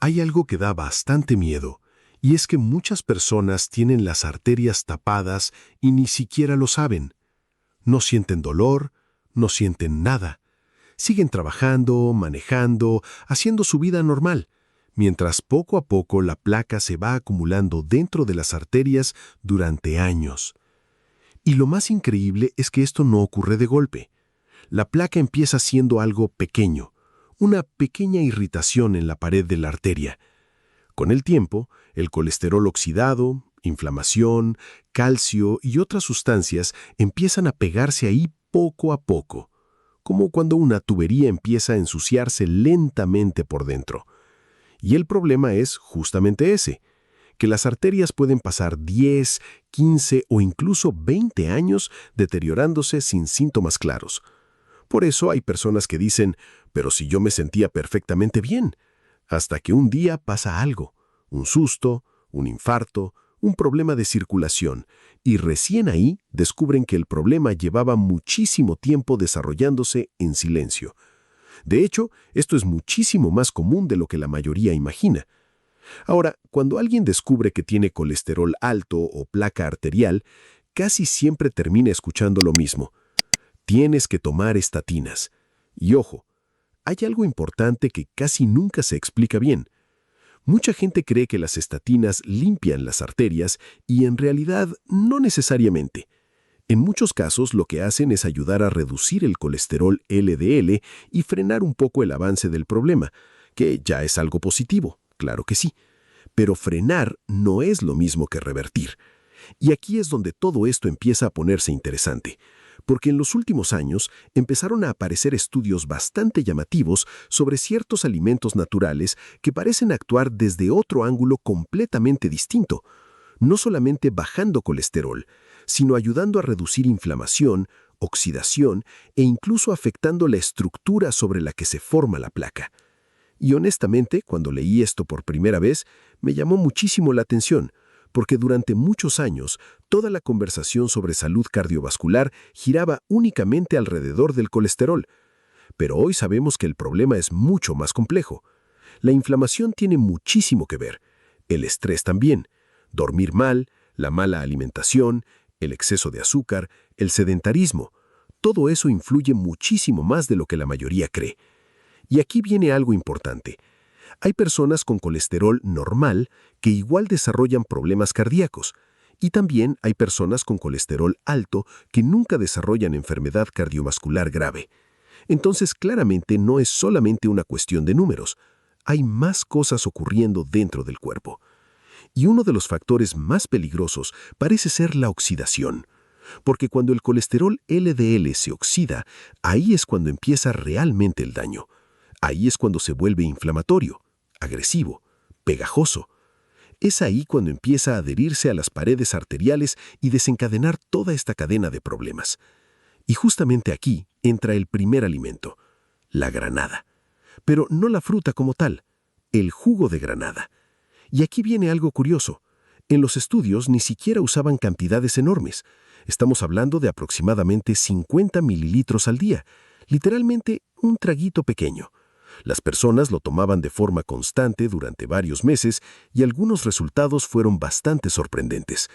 Hay algo que da bastante miedo, y es que muchas personas tienen las arterias tapadas y ni siquiera lo saben. No sienten dolor, no sienten nada. Siguen trabajando, manejando, haciendo su vida normal, mientras poco a poco la placa se va acumulando dentro de las arterias durante años. Y lo más increíble es que esto no ocurre de golpe. La placa empieza siendo algo pequeño, una pequeña irritación en la pared de la arteria. Con el tiempo, el colesterol oxidado, inflamación, calcio y otras sustancias empiezan a pegarse ahí poco a poco, como cuando una tubería empieza a ensuciarse lentamente por dentro. Y el problema es justamente ese, que las arterias pueden pasar 10, 15 o incluso 20 años deteriorándose sin síntomas claros. Por eso hay personas que dicen, pero si yo me sentía perfectamente bien, hasta que un día pasa algo, un susto, un infarto, un problema de circulación, y recién ahí descubren que el problema llevaba muchísimo tiempo desarrollándose en silencio. De hecho, esto es muchísimo más común de lo que la mayoría imagina. Ahora, cuando alguien descubre que tiene colesterol alto o placa arterial, casi siempre termina escuchando lo mismo. Tienes que tomar estatinas. Y ojo, hay algo importante que casi nunca se explica bien. Mucha gente cree que las estatinas limpian las arterias y en realidad no necesariamente. En muchos casos lo que hacen es ayudar a reducir el colesterol LDL y frenar un poco el avance del problema, que ya es algo positivo, claro que sí. Pero frenar no es lo mismo que revertir. Y aquí es donde todo esto empieza a ponerse interesante, porque en los últimos años empezaron a aparecer estudios bastante llamativos sobre ciertos alimentos naturales que parecen actuar desde otro ángulo completamente distinto, no solamente bajando colesterol, sino ayudando a reducir inflamación, oxidación e incluso afectando la estructura sobre la que se forma la placa. Y honestamente, cuando leí esto por primera vez, me llamó muchísimo la atención, porque durante muchos años toda la conversación sobre salud cardiovascular giraba únicamente alrededor del colesterol. Pero hoy sabemos que el problema es mucho más complejo. La inflamación tiene muchísimo que ver, el estrés también, dormir mal, la mala alimentación, el exceso de azúcar, el sedentarismo. Todo eso influye muchísimo más de lo que la mayoría cree. Y aquí viene algo importante. Hay personas con colesterol normal que igual desarrollan problemas cardíacos, y también hay personas con colesterol alto que nunca desarrollan enfermedad cardiovascular grave. Entonces, claramente no es solamente una cuestión de números. Hay más cosas ocurriendo dentro del cuerpo. Y uno de los factores más peligrosos parece ser la oxidación. Porque cuando el colesterol LDL se oxida, ahí es cuando empieza realmente el daño. Ahí es cuando se vuelve inflamatorio, agresivo, pegajoso. Es ahí cuando empieza a adherirse a las paredes arteriales y desencadenar toda esta cadena de problemas. Y justamente aquí entra el primer alimento, la granada. Pero no la fruta como tal, el jugo de granada. Y aquí viene algo curioso. En los estudios ni siquiera usaban cantidades enormes. Estamos hablando de aproximadamente 50 mililitros al día, literalmente un traguito pequeño. Las personas lo tomaban de forma constante durante varios meses y algunos resultados fueron bastante sorprendentes.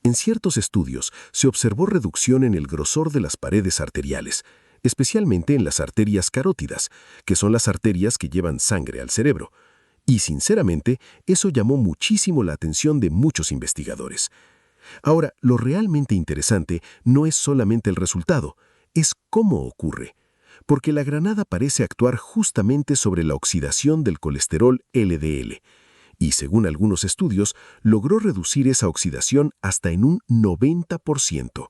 En ciertos estudios se observó reducción en el grosor de las paredes arteriales, especialmente en las arterias carótidas, que son las arterias que llevan sangre al cerebro. Y sinceramente, eso llamó muchísimo la atención de muchos investigadores. Ahora, lo realmente interesante no es solamente el resultado, es cómo ocurre. Porque la granada parece actuar justamente sobre la oxidación del colesterol LDL, y según algunos estudios, logró reducir esa oxidación hasta en un 90%.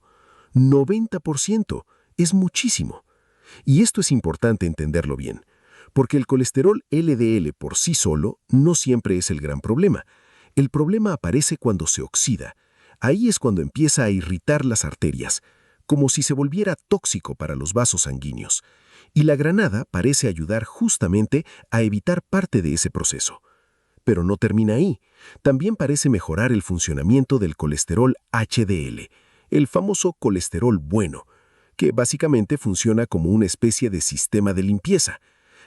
90% es muchísimo. Y esto es importante entenderlo bien, porque el colesterol LDL por sí solo no siempre es el gran problema. El problema aparece cuando se oxida. Ahí es cuando empieza a irritar las arterias, como si se volviera tóxico para los vasos sanguíneos. Y la granada parece ayudar justamente a evitar parte de ese proceso. Pero no termina ahí. También parece mejorar el funcionamiento del colesterol HDL, el famoso colesterol bueno, que básicamente funciona como una especie de sistema de limpieza.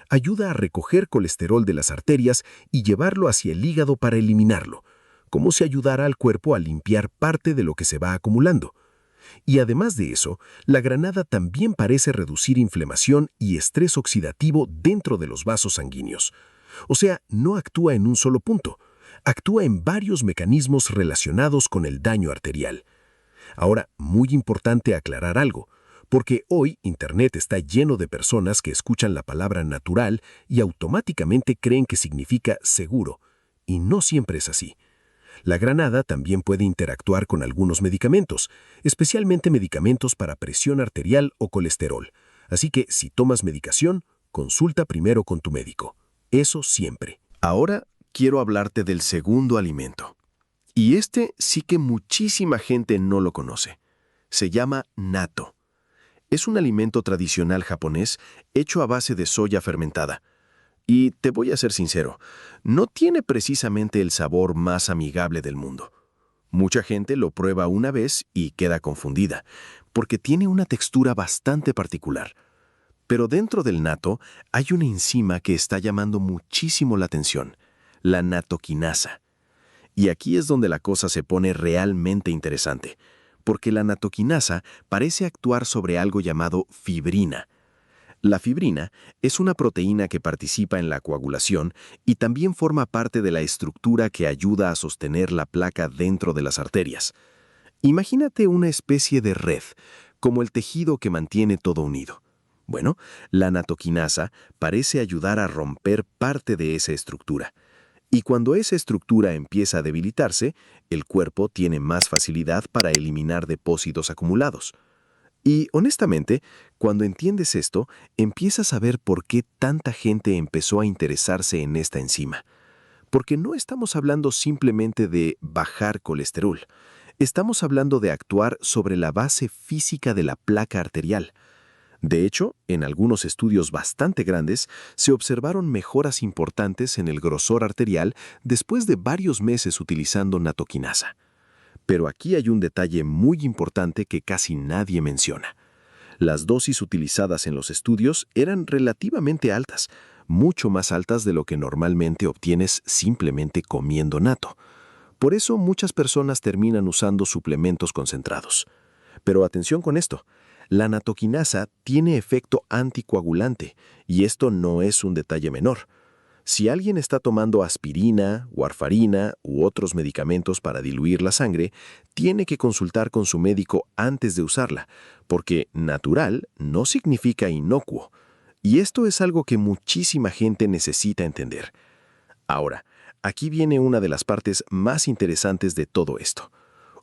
Ayuda a recoger colesterol de las arterias y llevarlo hacia el hígado para eliminarlo, como si ayudara al cuerpo a limpiar parte de lo que se va acumulando. Y además de eso, la granada también parece reducir inflamación y estrés oxidativo dentro de los vasos sanguíneos. O sea, no actúa en un solo punto, actúa en varios mecanismos relacionados con el daño arterial. Ahora, muy importante aclarar algo, porque hoy Internet está lleno de personas que escuchan la palabra natural y automáticamente creen que significa seguro, y no siempre es así. La granada también puede interactuar con algunos medicamentos, especialmente medicamentos para presión arterial o colesterol. Así que si tomas medicación, consulta primero con tu médico. Eso siempre. Ahora quiero hablarte del segundo alimento. Y este sí que muchísima gente no lo conoce. Se llama natto. Es un alimento tradicional japonés hecho a base de soya fermentada. Y te voy a ser sincero, no tiene precisamente el sabor más amigable del mundo. Mucha gente lo prueba una vez y queda confundida, porque tiene una textura bastante particular. Pero dentro del natto hay una enzima que está llamando muchísimo la atención, la nattokinasa. Y aquí es donde la cosa se pone realmente interesante, porque la nattokinasa parece actuar sobre algo llamado fibrina. La fibrina es una proteína que participa en la coagulación y también forma parte de la estructura que ayuda a sostener la placa dentro de las arterias. Imagínate una especie de red, como el tejido que mantiene todo unido. Bueno, la nattokinasa parece ayudar a romper parte de esa estructura. Y cuando esa estructura empieza a debilitarse, el cuerpo tiene más facilidad para eliminar depósitos acumulados. Y honestamente, cuando entiendes esto, empiezas a ver por qué tanta gente empezó a interesarse en esta enzima. Porque no estamos hablando simplemente de bajar colesterol. Estamos hablando de actuar sobre la base física de la placa arterial. De hecho, en algunos estudios bastante grandes, se observaron mejoras importantes en el grosor arterial después de varios meses utilizando nattokinasa. Pero aquí hay un detalle muy importante que casi nadie menciona. Las dosis utilizadas en los estudios eran relativamente altas, mucho más altas de lo que normalmente obtienes simplemente comiendo natto. Por eso muchas personas terminan usando suplementos concentrados. Pero atención con esto, la nattokinasa tiene efecto anticoagulante, y esto no es un detalle menor. Si alguien está tomando aspirina, warfarina u otros medicamentos para diluir la sangre, tiene que consultar con su médico antes de usarla, porque natural no significa inocuo. Y esto es algo que muchísima gente necesita entender. Ahora, aquí viene una de las partes más interesantes de todo esto.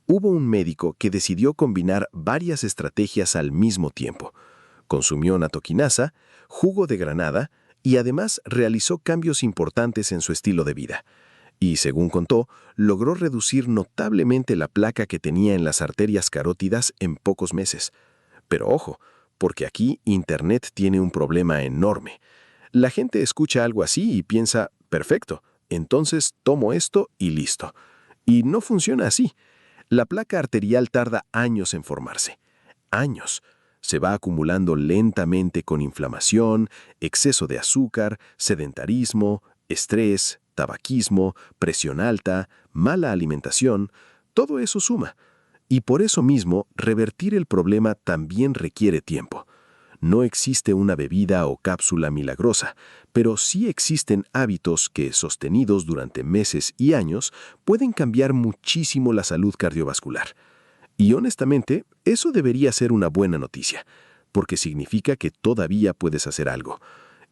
Hubo un médico que decidió combinar varias estrategias al mismo tiempo. Consumió nattokinasa, jugo de granada, y además realizó cambios importantes en su estilo de vida. Y, según contó, logró reducir notablemente la placa que tenía en las arterias carótidas en pocos meses. Pero ojo, porque aquí Internet tiene un problema enorme. La gente escucha algo así y piensa, perfecto, entonces tomo esto y listo. Y no funciona así. La placa arterial tarda años en formarse. Años. Se va acumulando lentamente con inflamación, exceso de azúcar, sedentarismo, estrés, tabaquismo, presión alta, mala alimentación. Todo eso suma. Y por eso mismo, revertir el problema también requiere tiempo. No existe una bebida o cápsula milagrosa, pero sí existen hábitos que, sostenidos durante meses y años, pueden cambiar muchísimo la salud cardiovascular. Y honestamente, eso debería ser una buena noticia, porque significa que todavía puedes hacer algo.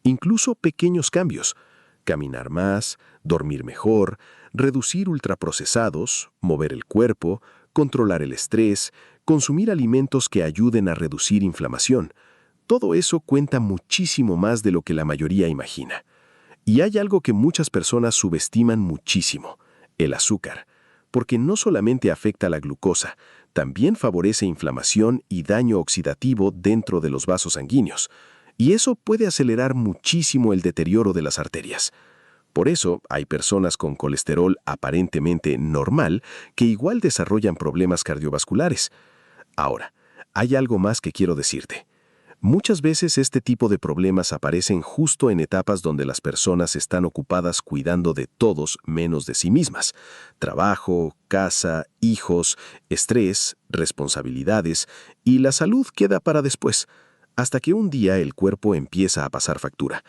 Incluso pequeños cambios. Caminar más, dormir mejor, reducir ultraprocesados, mover el cuerpo, controlar el estrés, consumir alimentos que ayuden a reducir inflamación. Todo eso cuenta muchísimo más de lo que la mayoría imagina. Y hay algo que muchas personas subestiman muchísimo: el azúcar. Porque no solamente afecta la glucosa, también favorece inflamación y daño oxidativo dentro de los vasos sanguíneos, y eso puede acelerar muchísimo el deterioro de las arterias. Por eso hay personas con colesterol aparentemente normal que igual desarrollan problemas cardiovasculares. Ahora, hay algo más que quiero decirte. Muchas veces este tipo de problemas aparecen justo en etapas donde las personas están ocupadas cuidando de todos menos de sí mismas. Trabajo, casa, hijos, estrés, responsabilidades, y la salud queda para después, hasta que un día el cuerpo empieza a pasar factura.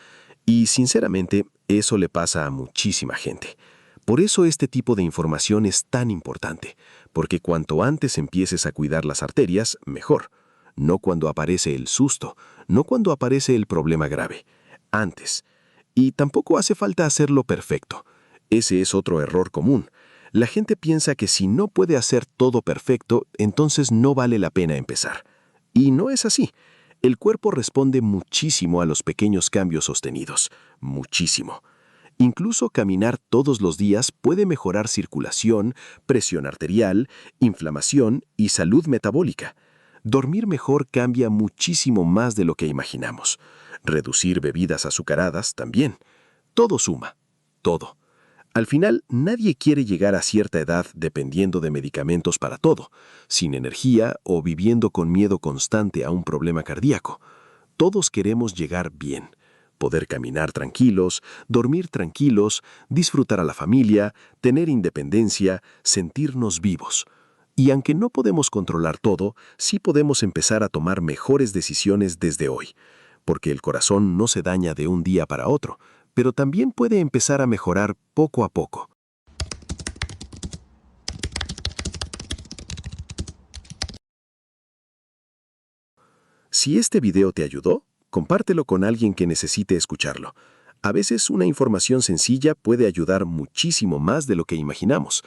Y sinceramente, eso le pasa a muchísima gente. Por eso este tipo de información es tan importante, porque cuanto antes empieces a cuidar las arterias, mejor. No cuando aparece el susto, no cuando aparece el problema grave, antes. Y tampoco hace falta hacerlo perfecto. Ese es otro error común. La gente piensa que si no puede hacer todo perfecto, entonces no vale la pena empezar. Y no es así. El cuerpo responde muchísimo a los pequeños cambios sostenidos. Muchísimo. Incluso caminar todos los días puede mejorar circulación, presión arterial, inflamación y salud metabólica. Dormir mejor cambia muchísimo más de lo que imaginamos. Reducir bebidas azucaradas también. Todo suma. Todo. Al final, nadie quiere llegar a cierta edad dependiendo de medicamentos para todo, sin energía o viviendo con miedo constante a un problema cardíaco. Todos queremos llegar bien. Poder caminar tranquilos, dormir tranquilos, disfrutar a la familia, tener independencia, sentirnos vivos. Y aunque no podemos controlar todo, sí podemos empezar a tomar mejores decisiones desde hoy, porque el corazón no se daña de un día para otro, pero también puede empezar a mejorar poco a poco. Si este video te ayudó, compártelo con alguien que necesite escucharlo. A veces una información sencilla puede ayudar muchísimo más de lo que imaginamos.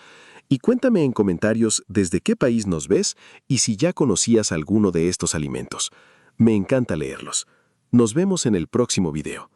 Y cuéntame en comentarios desde qué país nos ves y si ya conocías alguno de estos alimentos. Me encanta leerlos. Nos vemos en el próximo video.